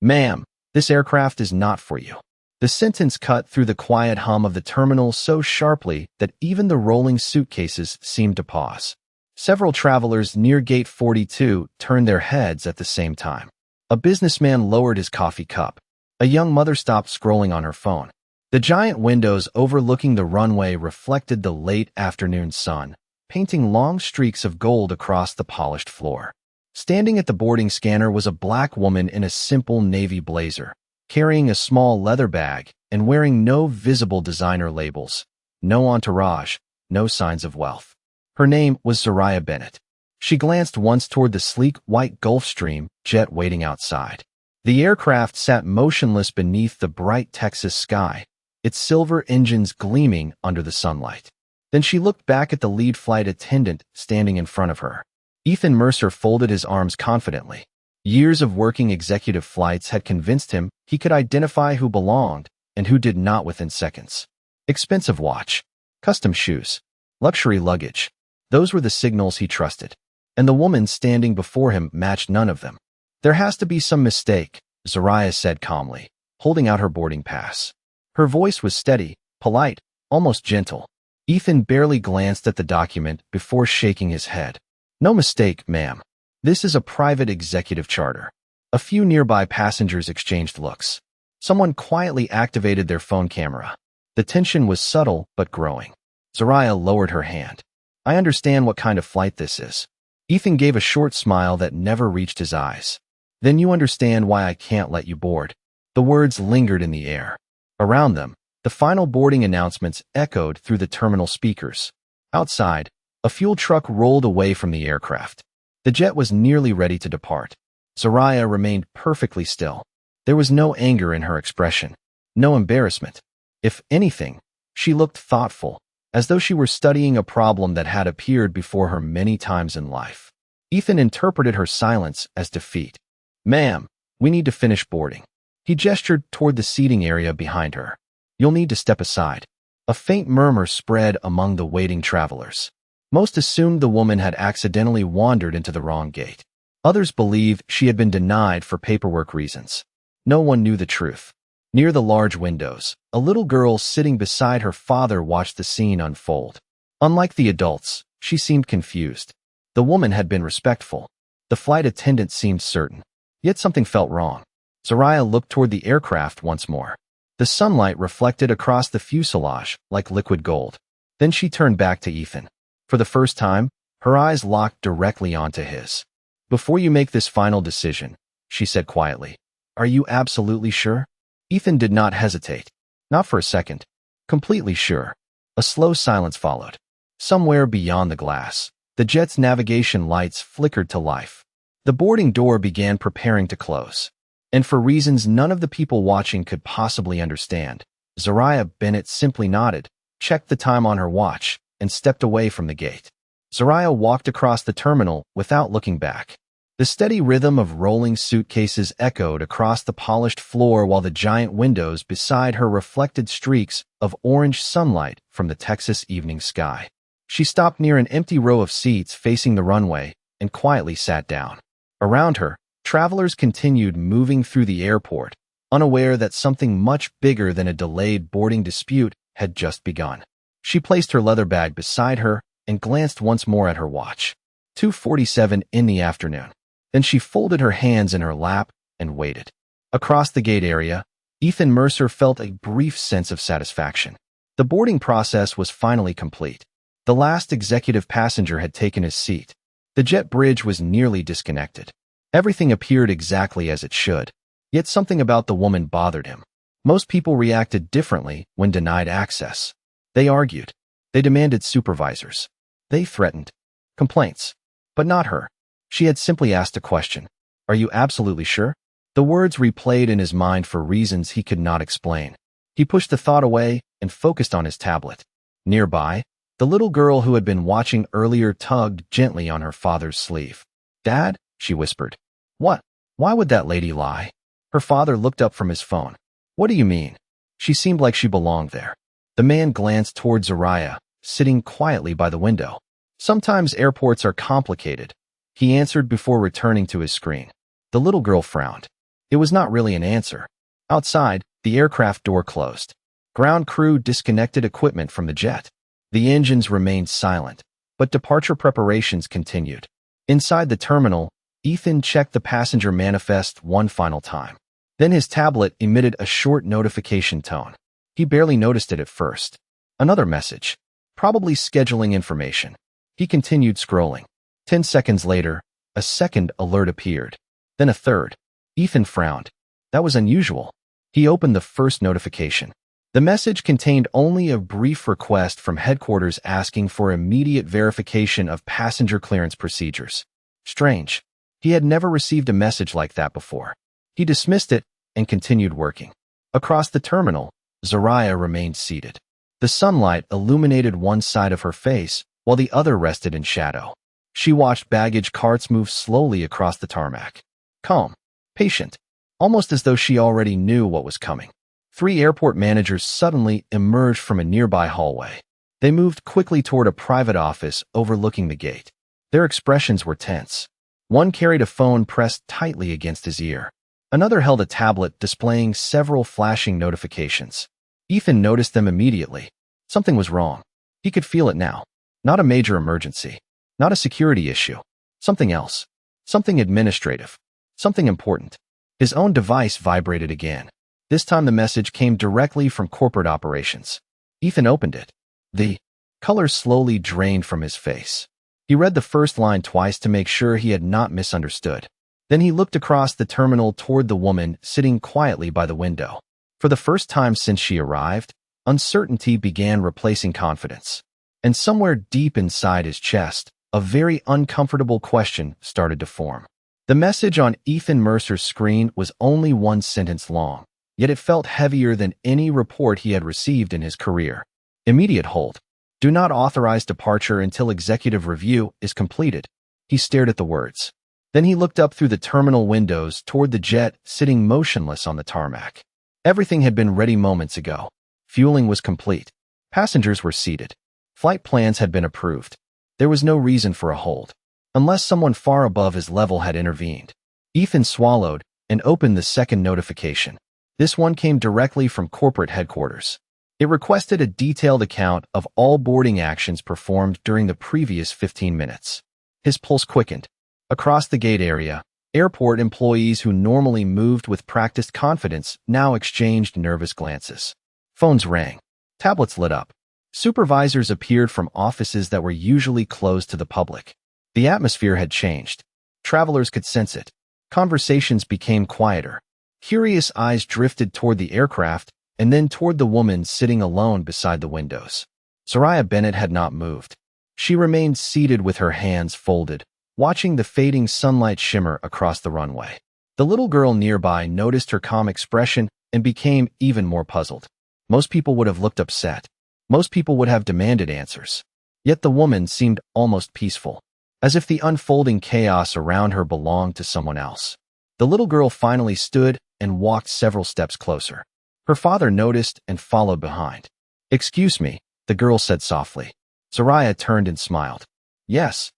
Ma'am, this aircraft is not for you. The sentence cut through the quiet hum of the terminal so sharply that even the rolling suitcases seemed to pause. Several travelers near Gate 42 turned their heads at the same time. A businessman lowered his coffee cup. A young mother stopped scrolling on her phone. The giant windows overlooking the runway reflected the late afternoon sun, painting long streaks of gold across the polished floor. Standing at the boarding scanner was a black woman in a simple navy blazer, carrying a small leather bag and wearing no visible designer labels, no entourage, no signs of wealth. Her name was Zariah Bennett. She glanced once toward the sleek white Gulfstream jet waiting outside. The aircraft sat motionless beneath the bright Texas sky, its silver engines gleaming under the sunlight. Then she looked back at the lead flight attendant standing in front of her. Ethan Mercer folded his arms confidently. Years of working executive flights had convinced him he could identify who belonged and who did not within seconds. Expensive watch, custom shoes, luxury luggage. Those were the signals he trusted. And the woman standing before him matched none of them. There has to be some mistake, Zariah said calmly, holding out her boarding pass. Her voice was steady, polite, almost gentle. Ethan barely glanced at the document before shaking his head. No mistake, ma'am. This is a private executive charter. A few nearby passengers exchanged looks. Someone quietly activated their phone camera. The tension was subtle but growing. Zariah lowered her hand. I understand what kind of flight this is. Ethan gave a short smile that never reached his eyes. Then you understand why I can't let you board. The words lingered in the air. Around them, the final boarding announcements echoed through the terminal speakers. Outside, a fuel truck rolled away from the aircraft. The jet was nearly ready to depart. Zariah remained perfectly still. There was no anger in her expression, no embarrassment. If anything, she looked thoughtful, as though she were studying a problem that had appeared before her many times in life. Ethan interpreted her silence as defeat. Ma'am, we need to finish boarding. He gestured toward the seating area behind her. You'll need to step aside. A faint murmur spread among the waiting travelers. Most assumed the woman had accidentally wandered into the wrong gate. Others believed she had been denied for paperwork reasons. No one knew the truth. Near the large windows, a little girl sitting beside her father watched the scene unfold. Unlike the adults, she seemed confused. The woman had been respectful. The flight attendant seemed certain. Yet something felt wrong. Zariah looked toward the aircraft once more. The sunlight reflected across the fuselage like liquid gold. Then she turned back to Ethan. For the first time, her eyes locked directly onto his. Before you make this final decision, she said quietly, are you absolutely sure? Ethan did not hesitate. Not for a second. Completely sure. A slow silence followed. Somewhere beyond the glass, the jet's navigation lights flickered to life. The boarding door began preparing to close. And for reasons none of the people watching could possibly understand, Zariah Bennett simply nodded, checked the time on her watch, and stepped away from the gate. Zariah walked across the terminal without looking back. The steady rhythm of rolling suitcases echoed across the polished floor while the giant windows beside her reflected streaks of orange sunlight from the Texas evening sky. She stopped near an empty row of seats facing the runway and quietly sat down. Around her, travelers continued moving through the airport, unaware that something much bigger than a delayed boarding dispute had just begun. She placed her leather bag beside her and glanced once more at her watch. 2:47 in the afternoon. Then she folded her hands in her lap and waited. Across the gate area, Ethan Mercer felt a brief sense of satisfaction. The boarding process was finally complete. The last executive passenger had taken his seat. The jet bridge was nearly disconnected. Everything appeared exactly as it should, yet something about the woman bothered him. Most people reacted differently when denied access. They argued. They demanded supervisors. They threatened. Complaints. But not her. She had simply asked a question. Are you absolutely sure? The words replayed in his mind for reasons he could not explain. He pushed the thought away and focused on his tablet. Nearby, the little girl who had been watching earlier tugged gently on her father's sleeve. Dad, she whispered. What? Why would that lady lie? Her father looked up from his phone. What do you mean? She seemed like she belonged there. The man glanced toward Zariah, sitting quietly by the window. Sometimes airports are complicated, he answered before returning to his screen. The little girl frowned. It was not really an answer. Outside, the aircraft door closed. Ground crew disconnected equipment from the jet. The engines remained silent, but departure preparations continued. Inside the terminal, Ethan checked the passenger manifest one final time. Then his tablet emitted a short notification tone. He barely noticed it at first. Another message. Probably scheduling information. He continued scrolling. 10 seconds later, a second alert appeared. Then a third. Ethan frowned. That was unusual. He opened the first notification. The message contained only a brief request from headquarters asking for immediate verification of passenger clearance procedures. Strange. He had never received a message like that before. He dismissed it and continued working. Across the terminal, Zariah remained seated. The sunlight illuminated one side of her face, while the other rested in shadow. She watched baggage carts move slowly across the tarmac. Calm, patient, almost as though she already knew what was coming. 3 airport managers suddenly emerged from a nearby hallway. They moved quickly toward a private office overlooking the gate. Their expressions were tense. One carried a phone pressed tightly against his ear. Another held a tablet displaying several flashing notifications. Ethan noticed them immediately. Something was wrong. He could feel it now. Not a major emergency. Not a security issue. Something else. Something administrative. Something important. His own device vibrated again. This time the message came directly from corporate operations. Ethan opened it. The color slowly drained from his face. He read the first line twice to make sure he had not misunderstood. Then he looked across the terminal toward the woman sitting quietly by the window. For the first time since she arrived, uncertainty began replacing confidence. And somewhere deep inside his chest, a very uncomfortable question started to form. The message on Ethan Mercer's screen was only one sentence long. Yet it felt heavier than any report he had received in his career. Immediate hold. Do not authorize departure until executive review is completed. He stared at the words. Then he looked up through the terminal windows toward the jet sitting motionless on the tarmac. Everything had been ready moments ago. Fueling was complete. Passengers were seated. Flight plans had been approved. There was no reason for a hold, unless someone far above his level had intervened. Ethan swallowed and opened the second notification. This one came directly from corporate headquarters. It requested a detailed account of all boarding actions performed during the previous 15 minutes. His pulse quickened. Across the gate area, airport employees who normally moved with practiced confidence now exchanged nervous glances. Phones rang. Tablets lit up. Supervisors appeared from offices that were usually closed to the public. The atmosphere had changed. Travelers could sense it. Conversations became quieter. Curious eyes drifted toward the aircraft and then toward the woman sitting alone beside the windows. Zariah Bennett had not moved. She remained seated with her hands folded, watching the fading sunlight shimmer across the runway. The little girl nearby noticed her calm expression and became even more puzzled. Most people would have looked upset. Most people would have demanded answers. Yet the woman seemed almost peaceful, as if the unfolding chaos around her belonged to someone else. The little girl finally stood and walked several steps closer. Her father noticed and followed behind. "Excuse me," the girl said softly. Zariah turned and smiled. "Yes.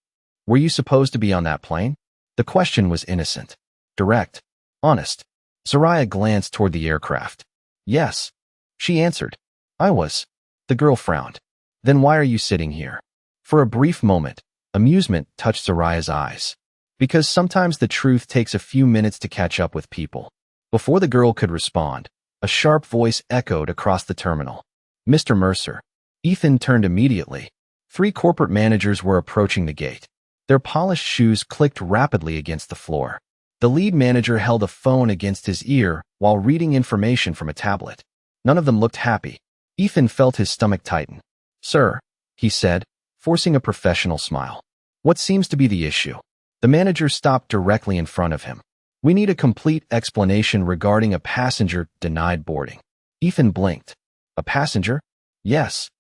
Were you supposed to be on that plane?" The question was innocent, direct, honest. Zariah glanced toward the aircraft. "Yes," she answered. "I was." The girl frowned. "Then why are you sitting here?" For a brief moment, amusement touched Zariah's eyes. Because sometimes the truth takes a few minutes to catch up with people. Before the girl could respond, a sharp voice echoed across the terminal. "Mr. Mercer." Ethan turned immediately. 3 corporate managers were approaching the gate. Their polished shoes clicked rapidly against the floor. The lead manager held a phone against his ear while reading information from a tablet. None of them looked happy. Ethan felt his stomach tighten. "Sir," he said, forcing a professional smile. "What seems to be the issue?" The manager stopped directly in front of him. "We need a complete explanation regarding a passenger denied boarding." Ethan blinked. "A passenger?" "Yes."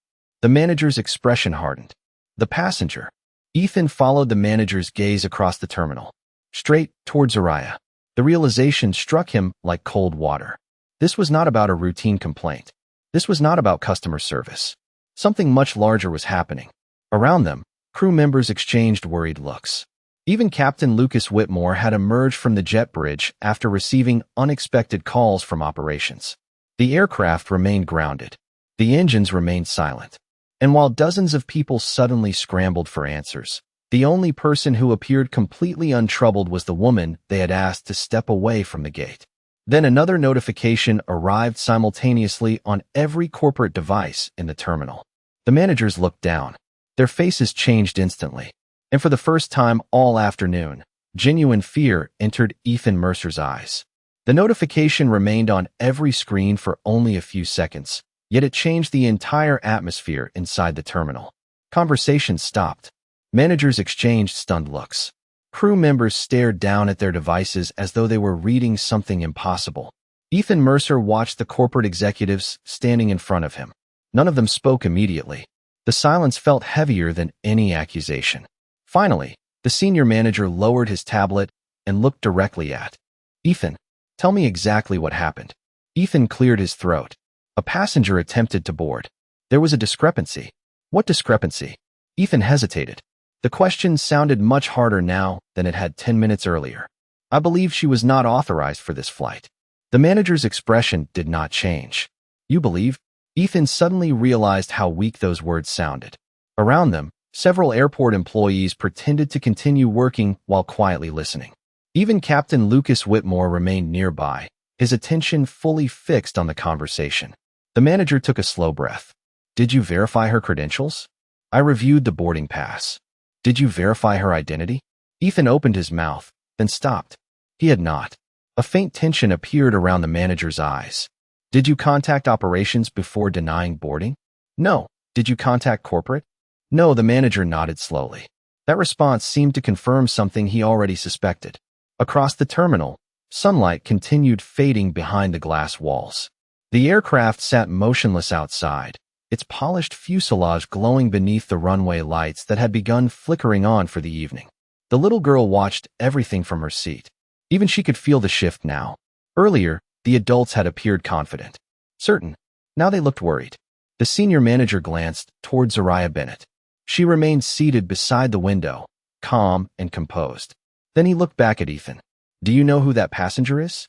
The manager's expression hardened. "The passenger." Ethan followed the manager's gaze across the terminal, straight toward Zariah. The realization struck him like cold water. This was not about a routine complaint. This was not about customer service. Something much larger was happening. Around them, crew members exchanged worried looks. Even Captain Lucas Whitmore had emerged from the jet bridge after receiving unexpected calls from operations. The aircraft remained grounded. The engines remained silent. And while dozens of people suddenly scrambled for answers, the only person who appeared completely untroubled was the woman they had asked to step away from the gate. Then another notification arrived simultaneously on every corporate device in the terminal. The managers looked down. Their faces changed instantly. And for the first time all afternoon, genuine fear entered Ethan Mercer's eyes. The notification remained on every screen for only a few seconds, yet it changed the entire atmosphere inside the terminal. Conversations stopped. Managers exchanged stunned looks. Crew members stared down at their devices as though they were reading something impossible. Ethan Mercer watched the corporate executives standing in front of him. None of them spoke immediately. The silence felt heavier than any accusation. Finally, the senior manager lowered his tablet and looked directly at Ethan. Tell me exactly what happened. Ethan cleared his throat. A passenger attempted to board. There was a discrepancy. What discrepancy? Ethan hesitated. The question sounded much harder now than it had 10 minutes earlier. I believe she was not authorized for this flight. The manager's expression did not change. You believe? Ethan suddenly realized how weak those words sounded. Around them, several airport employees pretended to continue working while quietly listening. Even Captain Lucas Whitmore remained nearby, his attention fully fixed on the conversation. The manager took a slow breath. Did you verify her credentials? I reviewed the boarding pass. Did you verify her identity? Ethan opened his mouth, then stopped. He had not. A faint tension appeared around the manager's eyes. Did you contact operations before denying boarding? No. Did you contact corporate? No, the manager nodded slowly. That response seemed to confirm something he already suspected. Across the terminal, sunlight continued fading behind the glass walls. The aircraft sat motionless outside, its polished fuselage glowing beneath the runway lights that had begun flickering on for the evening. The little girl watched everything from her seat. Even she could feel the shift now. Earlier, the adults had appeared confident, certain. Now they looked worried. The senior manager glanced toward Zariah Bennett. She remained seated beside the window, calm and composed. Then he looked back at Ethan. Do you know who that passenger is?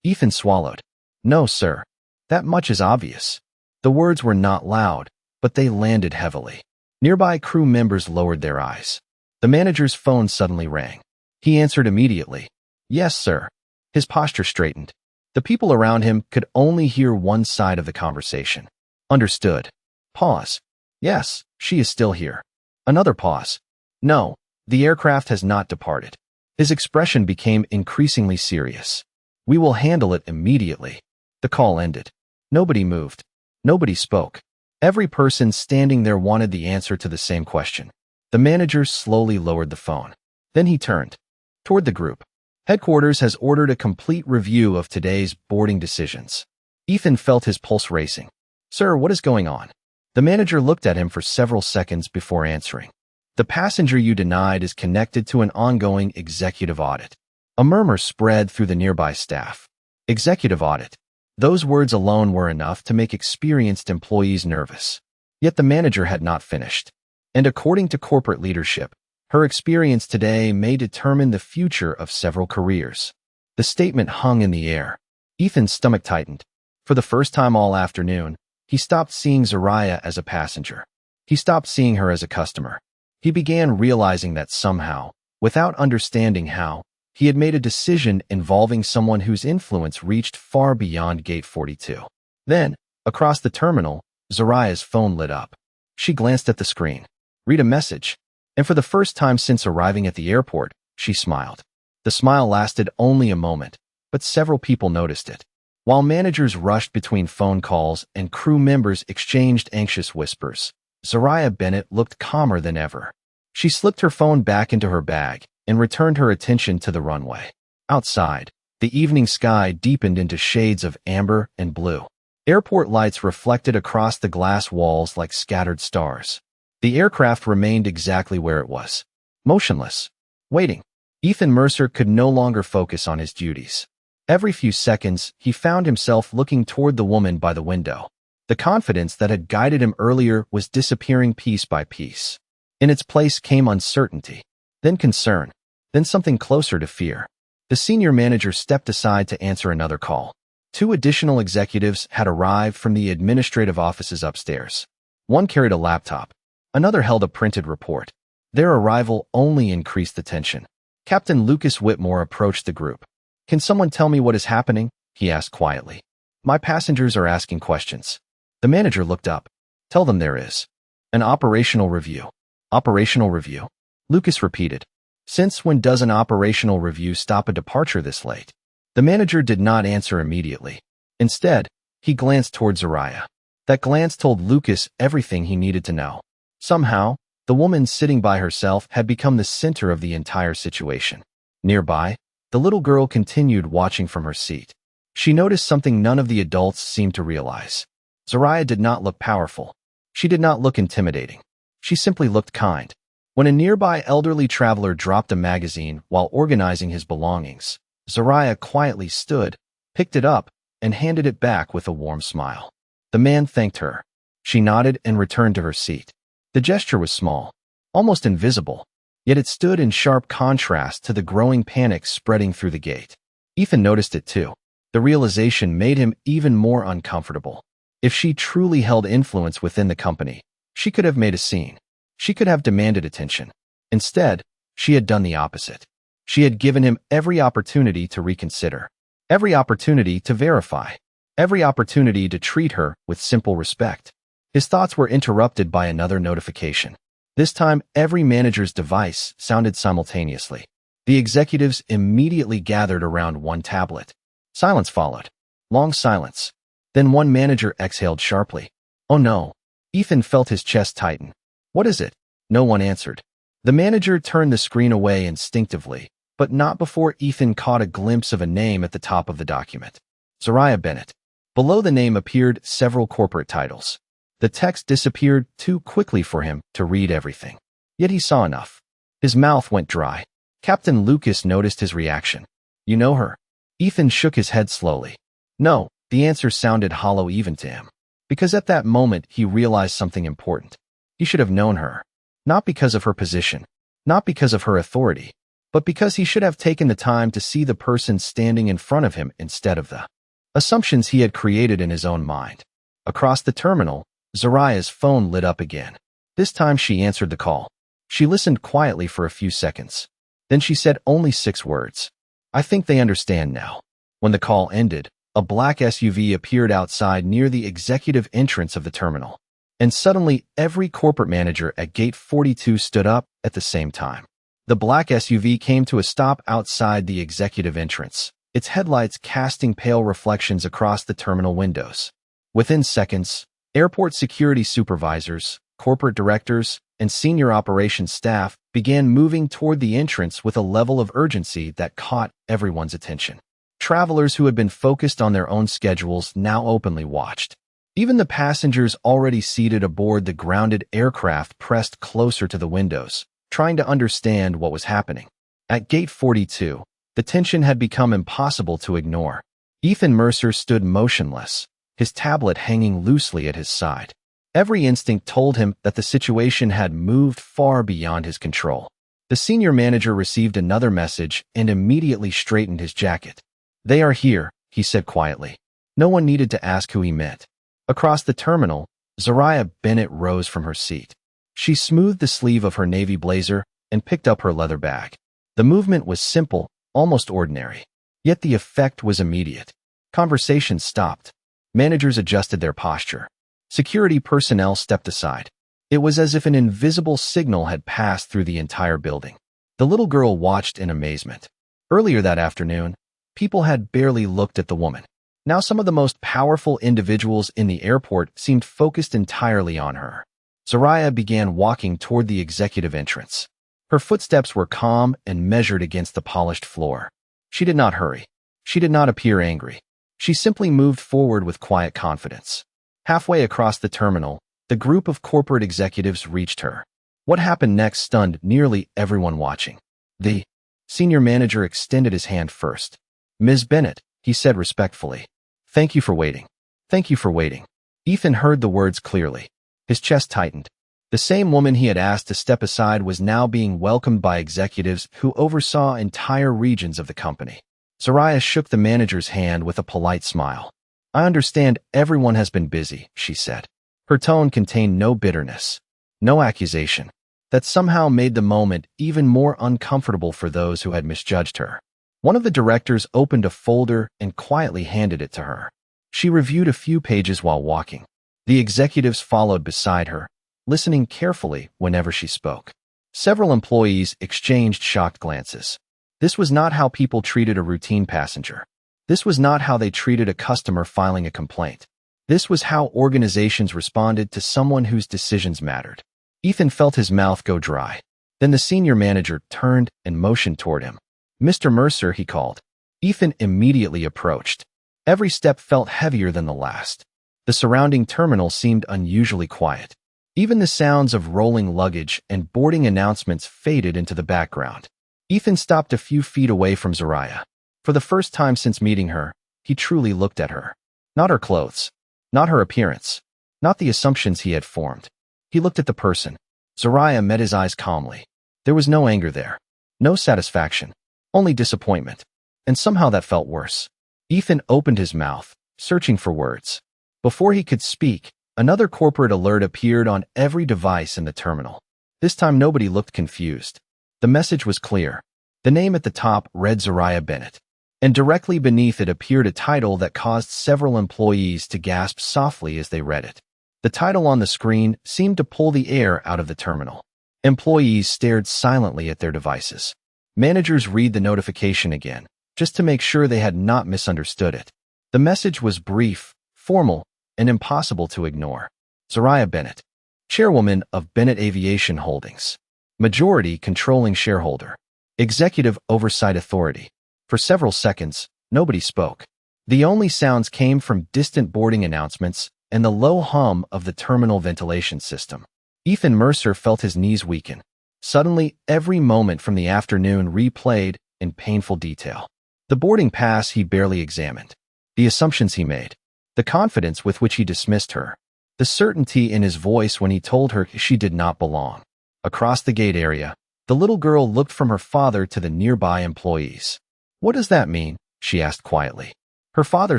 Ethan swallowed. No, sir. That much is obvious. The words were not loud, but they landed heavily. Nearby crew members lowered their eyes. The manager's phone suddenly rang. He answered immediately. Yes, sir. His posture straightened. The people around him could only hear one side of the conversation. Understood. Pause. Yes, she is still here. Another pause. No, the aircraft has not departed. His expression became increasingly serious. We will handle it immediately. The call ended. Nobody moved. Nobody spoke. Every person standing there wanted the answer to the same question. The manager slowly lowered the phone. Then he turned toward the group. Headquarters has ordered a complete review of today's boarding decisions. Ethan felt his pulse racing. Sir, what is going on? The manager looked at him for several seconds before answering. The passenger you denied is connected to an ongoing executive audit. A murmur spread through the nearby staff. Executive audit. Those words alone were enough to make experienced employees nervous. Yet the manager had not finished. And according to corporate leadership, her experience today may determine the future of several careers. The statement hung in the air. Ethan's stomach tightened. For the first time all afternoon, he stopped seeing Zariah as a passenger. He stopped seeing her as a customer. He began realizing that somehow, without understanding how, he had made a decision involving someone whose influence reached far beyond Gate 42. Then, across the terminal, Zariah's phone lit up. She glanced at the screen. Read a message. And for the first time since arriving at the airport, she smiled. The smile lasted only a moment, but several people noticed it. While managers rushed between phone calls and crew members exchanged anxious whispers, Zariah Bennett looked calmer than ever. She slipped her phone back into her bag and returned her attention to the runway. Outside, the evening sky deepened into shades of amber and blue. Airport lights reflected across the glass walls like scattered stars. The aircraft remained exactly where it was, motionless, waiting. Ethan Mercer could no longer focus on his duties. Every few seconds, he found himself looking toward the woman by the window. The confidence that had guided him earlier was disappearing piece by piece. In its place came uncertainty, then concern. then something closer to fear. The senior manager stepped aside to answer another call. 2 additional executives had arrived from the administrative offices upstairs. One carried a laptop. Another held a printed report. Their arrival only increased the tension. Captain Lucas Whitmore approached the group. "Can someone tell me what is happening?" he asked quietly. "My passengers are asking questions." The manager looked up. "Tell them there is an operational review." "Operational review?" Lucas repeated. "Since when does an operational review stop a departure this late?" The manager did not answer immediately. Instead, he glanced toward Zariah. That glance told Lucas everything he needed to know. Somehow, the woman sitting by herself had become the center of the entire situation. Nearby, the little girl continued watching from her seat. She noticed something none of the adults seemed to realize. Zariah did not look powerful. She did not look intimidating. She simply looked kind. When a nearby elderly traveler dropped a magazine while organizing his belongings, Zariah quietly stood, picked it up, and handed it back with a warm smile. The man thanked her. She nodded and returned to her seat. The gesture was small, almost invisible, yet it stood in sharp contrast to the growing panic spreading through the gate. Ethan noticed it too. The realization made him even more uncomfortable. If she truly held influence within the company, she could have made a scene. She could have demanded attention. Instead, she had done the opposite. She had given him every opportunity to reconsider, every opportunity to verify, every opportunity to treat her with simple respect. His thoughts were interrupted by another notification. This time, every manager's device sounded simultaneously. The executives immediately gathered around one tablet. Silence followed. Long silence. Then one manager exhaled sharply. "Oh no." Ethan felt his chest tighten. "What is it?" No one answered. The manager turned the screen away instinctively, but not before Ethan caught a glimpse of a name at the top of the document. Zariah Bennett. Below the name appeared several corporate titles. The text disappeared too quickly for him to read everything. Yet he saw enough. His mouth went dry. Captain Lucas noticed his reaction. "You know her?" Ethan shook his head slowly. No, the answer sounded hollow even to him. Because at that moment he realized something important. He should have known her. Not because of her position, not because of her authority, but because he should have taken the time to see the person standing in front of him instead of the assumptions he had created in his own mind. Across the terminal, Zariah's phone lit up again. This time she answered the call. She listened quietly for a few seconds. Then she said only 6 words. "I think they understand now." When the call ended, a black SUV appeared outside near the executive entrance of the terminal. And suddenly, every corporate manager at Gate 42 stood up at the same time. The black SUV came to a stop outside the executive entrance, its headlights casting pale reflections across the terminal windows. Within seconds, airport security supervisors, corporate directors, and senior operations staff began moving toward the entrance with a level of urgency that caught everyone's attention. Travelers who had been focused on their own schedules now openly watched. Even the passengers already seated aboard the grounded aircraft pressed closer to the windows, trying to understand what was happening. At Gate 42, the tension had become impossible to ignore. Ethan Mercer stood motionless, his tablet hanging loosely at his side. Every instinct told him that the situation had moved far beyond his control. The senior manager received another message and immediately straightened his jacket. "They are here," he said quietly. No one needed to ask who he meant. Across the terminal, Zariah Bennett rose from her seat. She smoothed the sleeve of her navy blazer and picked up her leather bag. The movement was simple, almost ordinary. Yet the effect was immediate. Conversation stopped. Managers adjusted their posture. Security personnel stepped aside. It was as if an invisible signal had passed through the entire building. The little girl watched in amazement. Earlier that afternoon, people had barely looked at the woman. Now some of the most powerful individuals in the airport seemed focused entirely on her. Zariah began walking toward the executive entrance. Her footsteps were calm and measured against the polished floor. She did not hurry. She did not appear angry. She simply moved forward with quiet confidence. Halfway across the terminal, the group of corporate executives reached her. What happened next stunned nearly everyone watching. The senior manager extended his hand first. "Ms. Bennett," he said respectfully. "Thank you for waiting. Thank you for waiting." Ethan heard the words clearly. His chest tightened. The same woman he had asked to step aside was now being welcomed by executives who oversaw entire regions of the company. Zoraya shook the manager's hand with a polite smile. "I understand everyone has been busy," she said. Her tone contained no bitterness, no accusation. That somehow made the moment even more uncomfortable for those who had misjudged her. One of the directors opened a folder and quietly handed it to her. She reviewed a few pages while walking. The executives followed beside her, listening carefully whenever she spoke. Several employees exchanged shocked glances. This was not how people treated a routine passenger. This was not how they treated a customer filing a complaint. This was how organizations responded to someone whose decisions mattered. Ethan felt his mouth go dry. Then the senior manager turned and motioned toward him. "Mr. Mercer," he called. Ethan immediately approached. Every step felt heavier than the last. The surrounding terminal seemed unusually quiet. Even the sounds of rolling luggage and boarding announcements faded into the background. Ethan stopped a few feet away from Zoraya. For the first time since meeting her, he truly looked at her. Not her clothes, not her appearance, not the assumptions he had formed. He looked at the person. Zoraya met his eyes calmly. There was no anger there, no satisfaction, only disappointment. And somehow that felt worse. Ethan opened his mouth, searching for words. Before he could speak, another corporate alert appeared on every device in the terminal. This time nobody looked confused. The message was clear. The name at the top read Zoraya Bennett, and directly beneath it appeared a title that caused several employees to gasp softly as they read it. The title on the screen seemed to pull the air out of the terminal. Employees stared silently at their devices. Managers read the notification again, just to make sure they had not misunderstood it. The message was brief, formal, and impossible to ignore. Zoraya Bennett, chairwoman of Bennett Aviation Holdings, majority controlling shareholder, executive oversight authority. For several seconds, nobody spoke. The only sounds came from distant boarding announcements and the low hum of the terminal ventilation system. Ethan Mercer felt his knees weaken. Suddenly, every moment from the afternoon replayed in painful detail. The boarding pass he barely examined, the assumptions he made, the confidence with which he dismissed her, the certainty in his voice when he told her she did not belong. Across the gate area, the little girl looked from her father to the nearby employees. "What does that mean?" she asked quietly. Her father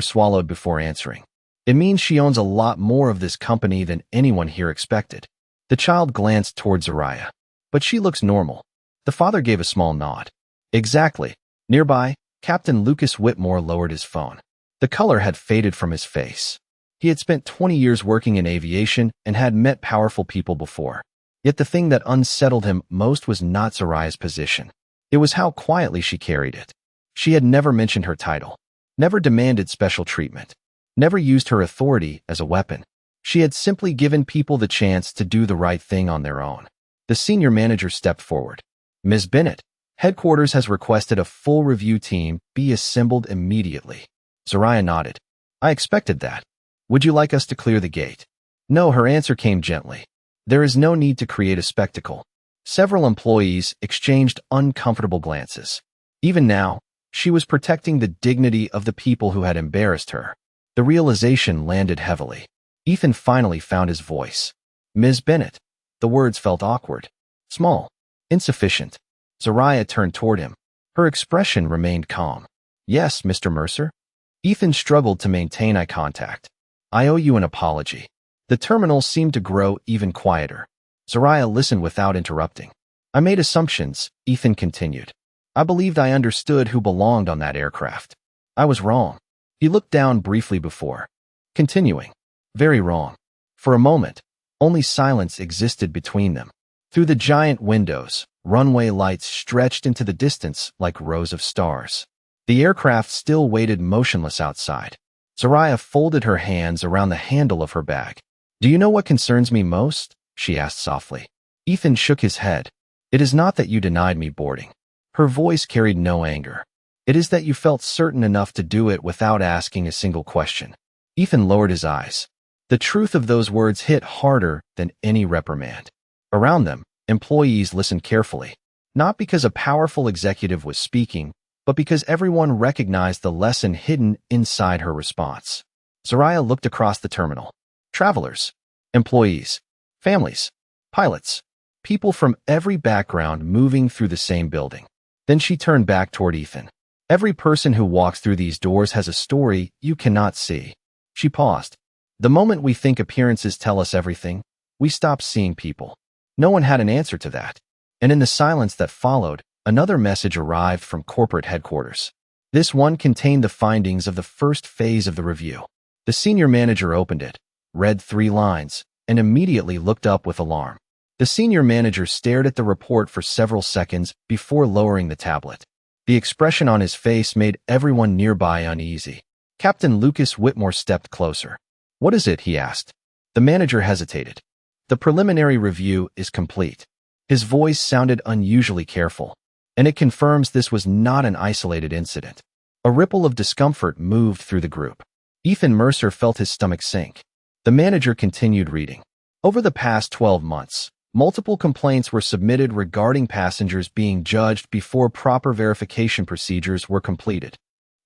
swallowed before answering. "It means she owns a lot more of this company than anyone here expected." The child glanced toward Zoraya. "But she looks normal." The father gave a small nod. "Exactly." Nearby, Captain Lucas Whitmore lowered his phone. The color had faded from his face. He had spent 20 years working in aviation and had met powerful people before. Yet the thing that unsettled him most was not Zoraya's position. It was how quietly she carried it. She had never mentioned her title, never demanded special treatment, never used her authority as a weapon. She had simply given people the chance to do the right thing on their own. The senior manager stepped forward. "Ms. Bennett, headquarters has requested a full review team be assembled immediately." Zoraya nodded. "I expected that. Would you like us to clear the gate?" "No," her answer came gently. "There is no need to create a spectacle." Several employees exchanged uncomfortable glances. Even now, she was protecting the dignity of the people who had embarrassed her. The realization landed heavily. Ethan finally found his voice. "Ms. Bennett." The words felt awkward, small, insufficient. Zoraya turned toward him. Her expression remained calm. "Yes, Mr. Mercer?" Ethan struggled to maintain eye contact. "I owe you an apology." The terminal seemed to grow even quieter. Zoraya listened without interrupting. "I made assumptions," Ethan continued. "I believed I understood who belonged on that aircraft. I was wrong." He looked down briefly before continuing. "Very wrong." For a moment, only silence existed between them. Through the giant windows, runway lights stretched into the distance like rows of stars. The aircraft still waited motionless outside. Zoraya folded her hands around the handle of her bag. "Do you know what concerns me most?" she asked softly. Ethan shook his head. "It is not that you denied me boarding." Her voice carried no anger. "It is that you felt certain enough to do it without asking a single question." Ethan lowered his eyes. The truth of those words hit harder than any reprimand. Around them, employees listened carefully, not because a powerful executive was speaking, but because everyone recognized the lesson hidden inside her response. Zoraya looked across the terminal. Travelers, employees, families. Pilots. People from every background moving through the same building. Then she turned back toward Ethan. Every person who walks through these doors has a story you cannot see. She paused. The moment we think appearances tell us everything, we stop seeing people. No one had an answer to that. And in the silence that followed, another message arrived from corporate headquarters. This one contained the findings of the first phase of the review. The senior manager opened it, read 3 lines, and immediately looked up with alarm. The senior manager stared at the report for several seconds before lowering the tablet. The expression on his face made everyone nearby uneasy. Captain Lucas Whitmore stepped closer. "What is it?" he asked. The manager hesitated. "The preliminary review is complete." His voice sounded unusually careful, and it confirms this was not an isolated incident. A ripple of discomfort moved through the group. Ethan Mercer felt his stomach sink. The manager continued reading. Over the past 12 months, multiple complaints were submitted regarding passengers being judged before proper verification procedures were completed.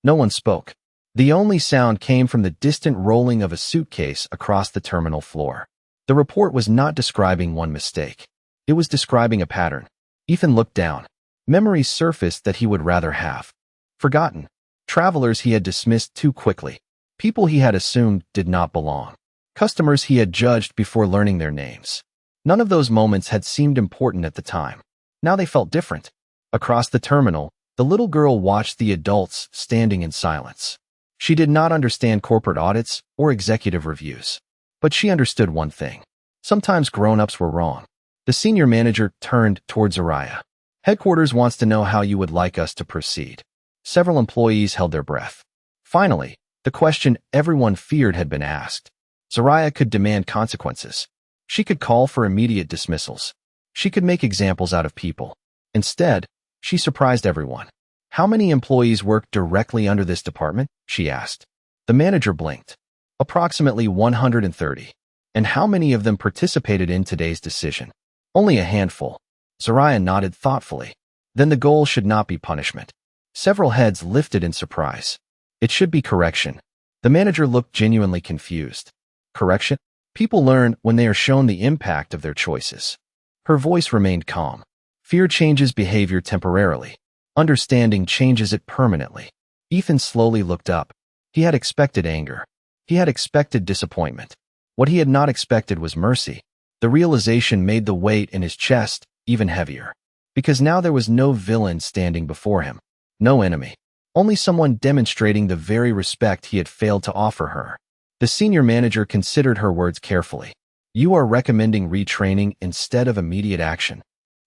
No one spoke. The only sound came from the distant rolling of a suitcase across the terminal floor. The report was not describing one mistake. It was describing a pattern. Ethan looked down. Memories surfaced that he would rather have forgotten. Travelers he had dismissed too quickly. People he had assumed did not belong. Customers he had judged before learning their names. None of those moments had seemed important at the time. Now they felt different. Across the terminal, the little girl watched the adults standing in silence. She did not understand corporate audits or executive reviews. But she understood one thing. Sometimes grown-ups were wrong. The senior manager turned towards Zariah. "Headquarters wants to know how you would like us to proceed." Several employees held their breath. Finally, the question everyone feared had been asked. Zariah could demand consequences. She could call for immediate dismissals. She could make examples out of people. Instead, she surprised everyone. "How many employees work directly under this department?" she asked. The manager blinked. "Approximately 130. "And how many of them participated in today's decision?" "Only a handful." Zariah nodded thoughtfully. "Then the goal should not be punishment." Several heads lifted in surprise. "It should be correction." The manager looked genuinely confused. "Correction? People learn when they are shown the impact of their choices." Her voice remained calm. "Fear changes behavior temporarily. Understanding changes it permanently." Ethan slowly looked up. He had expected anger. He had expected disappointment. What he had not expected was mercy. The realization made the weight in his chest even heavier. Because now there was no villain standing before him. No enemy. Only someone demonstrating the very respect he had failed to offer her. The senior manager considered her words carefully. "You are recommending retraining instead of immediate action."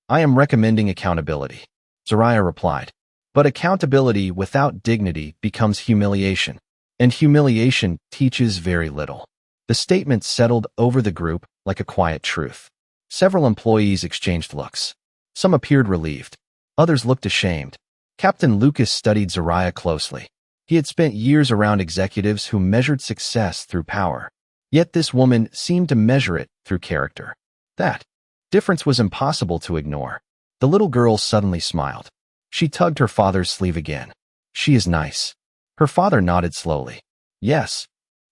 "I am recommending accountability," Zariah replied. "But accountability without dignity becomes humiliation. And humiliation teaches very little." The statement settled over the group like a quiet truth. Several employees exchanged looks. Some appeared relieved. Others looked ashamed. Captain Lucas studied Zariah closely. He had spent years around executives who measured success through power. Yet this woman seemed to measure it through character. That difference was impossible to ignore. The little girl suddenly smiled. She tugged her father's sleeve again. "She is nice." Her father nodded slowly. "Yes."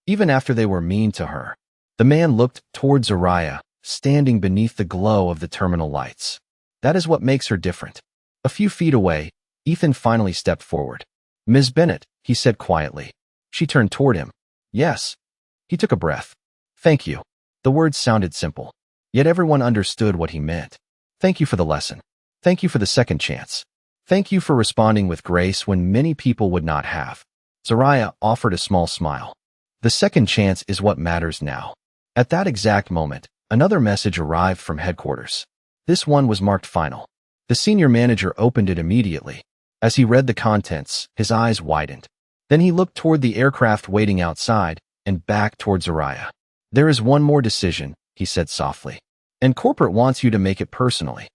Even after they were mean to her. The man looked toward Zariah, standing beneath the glow of the terminal lights. "That is what makes her different." A few feet away, Ethan finally stepped forward. "Ms. Bennett," he said quietly. She turned toward him. "Yes." He took a breath. "Thank you." The words sounded simple, yet everyone understood what he meant. "Thank you for the lesson. Thank you for the second chance. Thank you for responding with grace when many people would not have." Zariah offered a small smile. "The second chance is what matters now." At that exact moment, another message arrived from headquarters. This one was marked final. The senior manager opened it immediately. As he read the contents, his eyes widened. Then he looked toward the aircraft waiting outside and back toward Zariah. "There is one more decision," he said softly. "And corporate wants you to make it personally."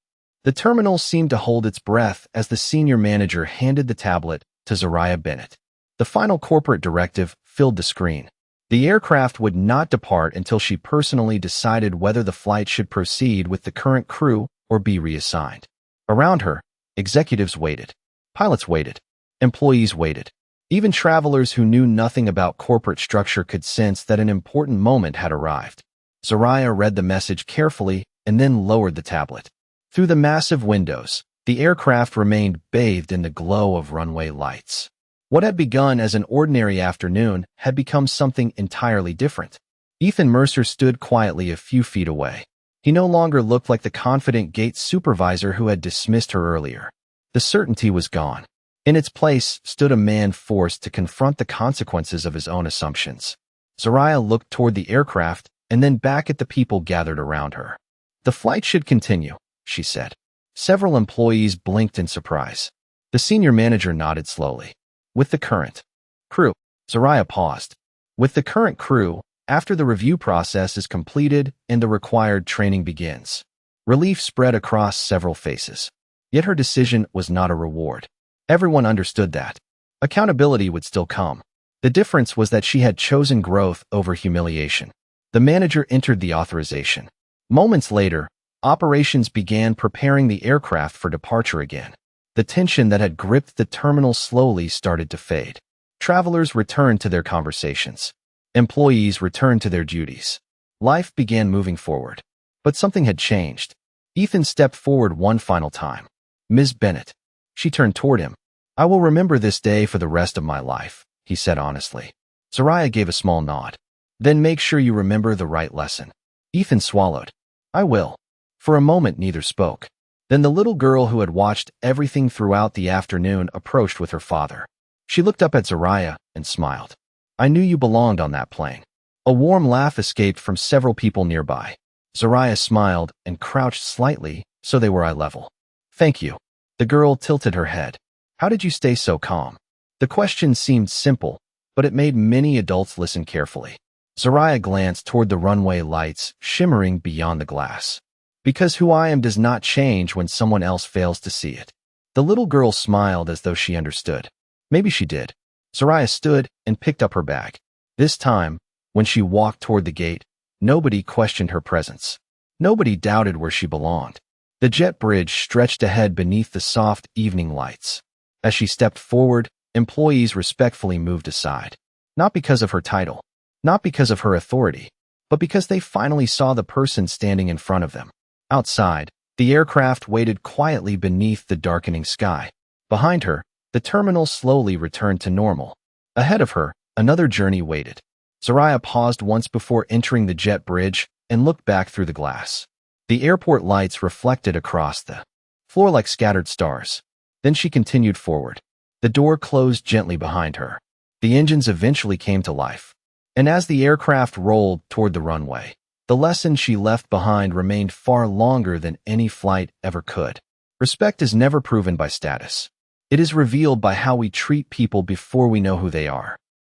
The terminal seemed to hold its breath as the senior manager handed the tablet to Zariah Bennett. The final corporate directive filled the screen. The aircraft would not depart until she personally decided whether the flight should proceed with the current crew or be reassigned. Around her, executives waited. Pilots waited. Employees waited. Even travelers who knew nothing about corporate structure could sense that an important moment had arrived. Zariah read the message carefully and then lowered the tablet. Through the massive windows, the aircraft remained bathed in the glow of runway lights. What had begun as an ordinary afternoon had become something entirely different. Ethan Mercer stood quietly a few feet away. He no longer looked like the confident gate supervisor who had dismissed her earlier. The certainty was gone. In its place stood a man forced to confront the consequences of his own assumptions. Zariah looked toward the aircraft and then back at the people gathered around her. "The flight should continue," she said. Several employees blinked in surprise. The senior manager nodded slowly. "With the current crew." Zariah paused. "With the current crew, after the review process is completed and the required training begins." Relief spread across several faces. Yet her decision was not a reward. Everyone understood that. Accountability would still come. The difference was that she had chosen growth over humiliation. The manager entered the authorization. Moments later, operations began preparing the aircraft for departure again. The tension that had gripped the terminal slowly started to fade. Travelers returned to their conversations. Employees returned to their duties. Life began moving forward. But something had changed. Ethan stepped forward one final time. "Ms. Bennett." She turned toward him. "I will remember this day for the rest of my life," he said honestly. Zariah gave a small nod. "Then make sure you remember the right lesson." Ethan swallowed. "I will." For a moment neither spoke. Then the little girl who had watched everything throughout the afternoon approached with her father. She looked up at Zariah and smiled. "I knew you belonged on that plane." A warm laugh escaped from several people nearby. Zariah smiled and crouched slightly so they were eye level. "Thank you." The girl tilted her head. "How did you stay so calm?" The question seemed simple, but it made many adults listen carefully. Zariah glanced toward the runway lights shimmering beyond the glass. "Because who I am does not change when someone else fails to see it." The little girl smiled as though she understood. Maybe she did. Zariah stood and picked up her bag. This time, when she walked toward the gate, nobody questioned her presence. Nobody doubted where she belonged. The jet bridge stretched ahead beneath the soft evening lights. As she stepped forward, employees respectfully moved aside. Not because of her title, not because of her authority, but because they finally saw the person standing in front of them. Outside, the aircraft waited quietly beneath the darkening sky. Behind her, the terminal slowly returned to normal. Ahead of her, another journey waited. Zariah paused once before entering the jet bridge and looked back through the glass. The airport lights reflected across the floor like scattered stars. Then she continued forward. The door closed gently behind her. The engines eventually came to life. And as the aircraft rolled toward the runway, the lesson she left behind remained far longer than any flight ever could. Respect is never proven by status. It is revealed by how we treat people before we know who they are.